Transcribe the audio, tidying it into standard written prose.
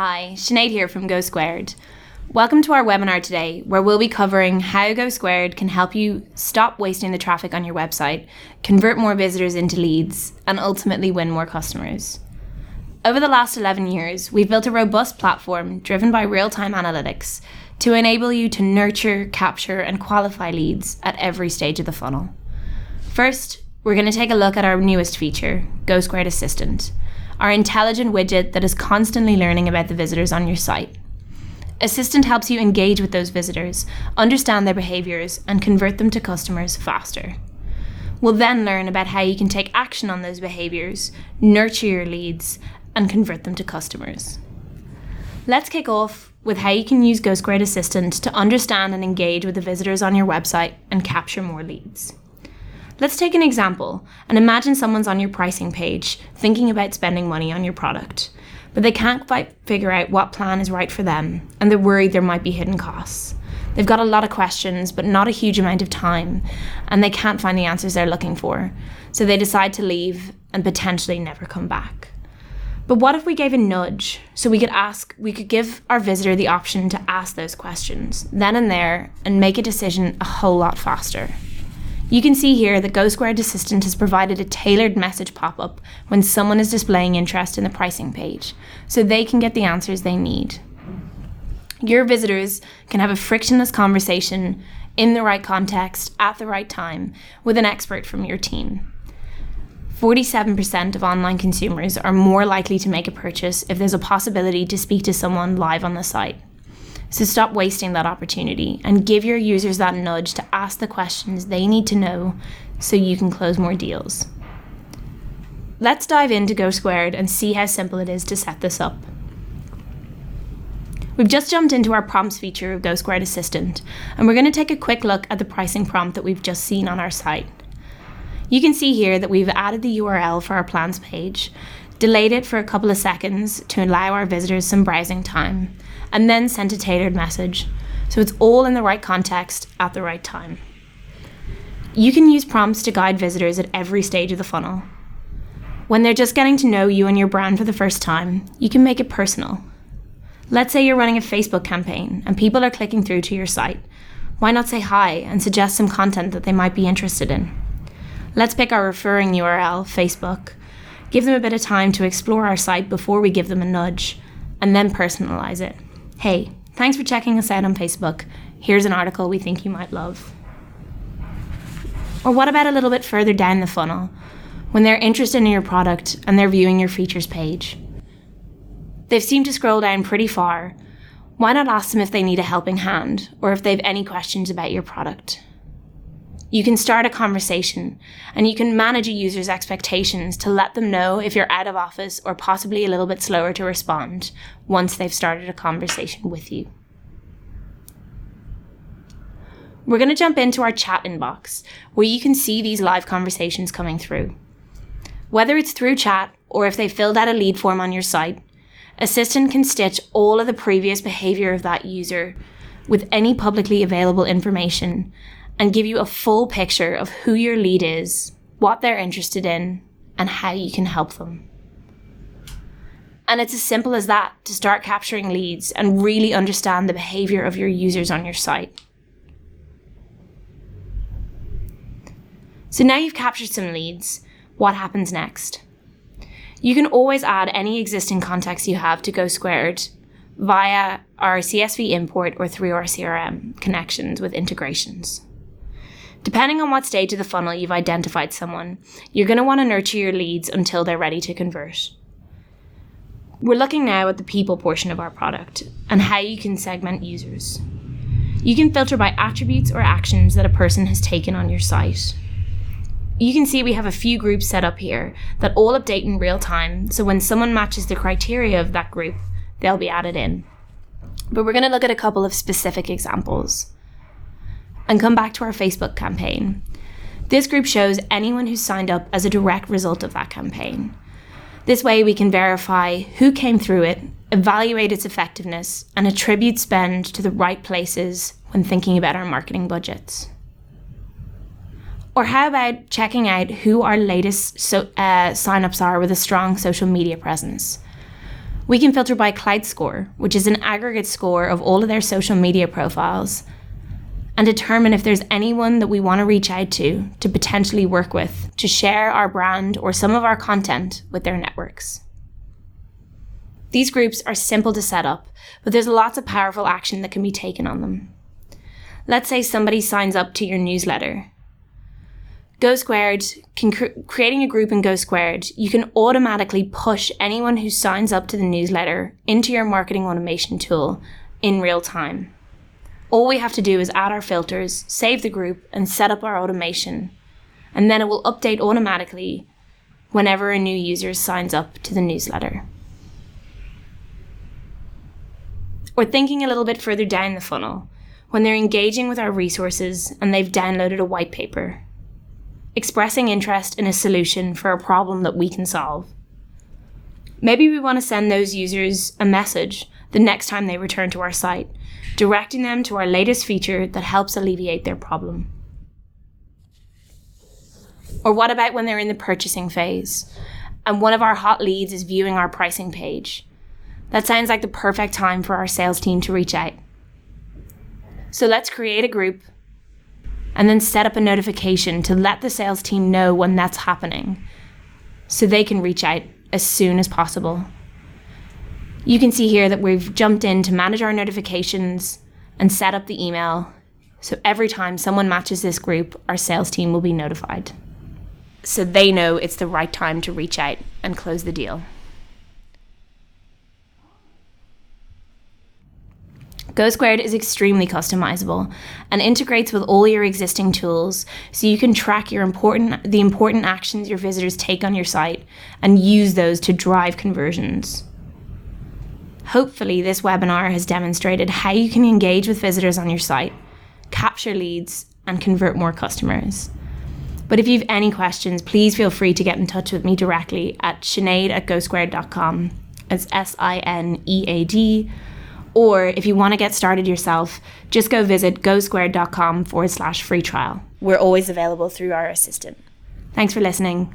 Hi, Sinead here from GoSquared. Welcome to our webinar today, where we'll be covering how GoSquared can help you stop wasting the traffic on your website, convert more visitors into leads, and ultimately win more customers. Over the last 11 years, we've built a robust platform driven by real-time analytics to enable you to nurture, capture, and qualify leads at every stage of the funnel. First, we're going to take a look at our newest feature, GoSquared Assistant, our intelligent widget that is constantly learning about the visitors on your site. Assistant helps you engage with those visitors, understand their behaviors, and convert them to customers faster. We'll then learn about how you can take action on those behaviors, nurture your leads, and convert them to customers. Let's kick off with how you can use GoSquared Assistant to understand and engage with the visitors on your website and capture more leads. Let's take an example and imagine someone's on your pricing page thinking about spending money on your product, but they can't quite figure out what plan is right for them, and they're worried there might be hidden costs. They've got a lot of questions, but not a huge amount of time, and they can't find the answers they're looking for, so they decide to leave and potentially never come back. But what if we gave a nudge so we could give our visitor the option to ask those questions then and there and make a decision a whole lot faster? You can see here that GoSquared Assistant has provided a tailored message pop-up when someone is displaying interest in the pricing page, so they can get the answers they need. Your visitors can have a frictionless conversation in the right context at the right time with an expert from your team. 47% of online consumers are more likely to make a purchase if there's a possibility to speak to someone live on the site. So stop wasting that opportunity and give your users that nudge to ask the questions they need to know so you can close more deals. Let's dive into GoSquared and see how simple it is to set this up. We've just jumped into our prompts feature of GoSquared Assistant, and we're going to take a quick look at the pricing prompt that we've just seen on our site. You can see here that we've added the URL for our plans page, delayed it for a couple of seconds to allow our visitors some browsing time, and then sent a tailored message, so it's all in the right context at the right time. You can use prompts to guide visitors at every stage of the funnel. When they're just getting to know you and your brand for the first time, you can make it personal. Let's say you're running a Facebook campaign and people are clicking through to your site. Why not say hi and suggest some content that they might be interested in? Let's pick our referring URL, Facebook, give them a bit of time to explore our site before we give them a nudge, and then personalize it. Hey, thanks for checking us out on Facebook. Here's an article we think you might love. Or what about a little bit further down the funnel, when they're interested in your product and they're viewing your features page? They've seemed to scroll down pretty far. Why not ask them if they need a helping hand or if they've any questions about your product? You can start a conversation, and you can manage a user's expectations to let them know if you're out of office or possibly a little bit slower to respond once they've started a conversation with you. We're going to jump into our chat inbox, where you can see these live conversations coming through. Whether it's through chat or if they filled out a lead form on your site, Assistant can stitch all of the previous behavior of that user with any publicly available information and give you a full picture of who your lead is, what they're interested in, and how you can help them. And it's as simple as that to start capturing leads and really understand the behavior of your users on your site. So now you've captured some leads, what happens next? You can always add any existing contacts you have to GoSquared via our CSV import or through our CRM connections with integrations. Depending on what stage of the funnel you've identified someone, you're going to want to nurture your leads until they're ready to convert. We're looking now at the people portion of our product and how you can segment users. You can filter by attributes or actions that a person has taken on your site. You can see we have a few groups set up here that all update in real time, so when someone matches the criteria of that group, they'll be added in. But we're going to look at a couple of specific examples and come back to our Facebook campaign. This group shows anyone who's signed up as a direct result of that campaign. This way we can verify who came through it, evaluate its effectiveness, and attribute spend to the right places when thinking about our marketing budgets. Or how about checking out who our latest signups are with a strong social media presence? We can filter by Cloud Score, which is an aggregate score of all of their social media profiles, and determine if there's anyone that we want to reach out to potentially work with, to share our brand or some of our content with their networks. These groups are simple to set up, but there's lots of powerful action that can be taken on them. Let's say somebody signs up to your newsletter. GoSquared, creating a group in GoSquared, you can automatically push anyone who signs up to the newsletter into your marketing automation tool in real time. All we have to do is add our filters, save the group, and set up our automation. And then it will update automatically whenever a new user signs up to the newsletter. Or thinking a little bit further down the funnel, when they're engaging with our resources and they've downloaded a white paper, expressing interest in a solution for a problem that we can solve. Maybe we want to send those users a message the next time they return to our site, directing them to our latest feature that helps alleviate their problem. Or what about when they're in the purchasing phase and one of our hot leads is viewing our pricing page? That sounds like the perfect time for our sales team to reach out. So let's create a group and then set up a notification to let the sales team know when that's happening so they can reach out as soon as possible. You can see here that we've jumped in to manage our notifications and set up the email. So every time someone matches this group, our sales team will be notified. So they know it's the right time to reach out and close the deal. GoSquared is extremely customizable and integrates with all your existing tools so you can track the important actions your visitors take on your site and use those to drive conversions. Hopefully, this webinar has demonstrated how you can engage with visitors on your site, capture leads, and convert more customers. But if you have any questions, please feel free to get in touch with me directly at sinead@gosquared.com. It's SINEAD. Or if you want to get started yourself, just go visit gosquared.com/free trial. We're always available through our assistant. Thanks for listening.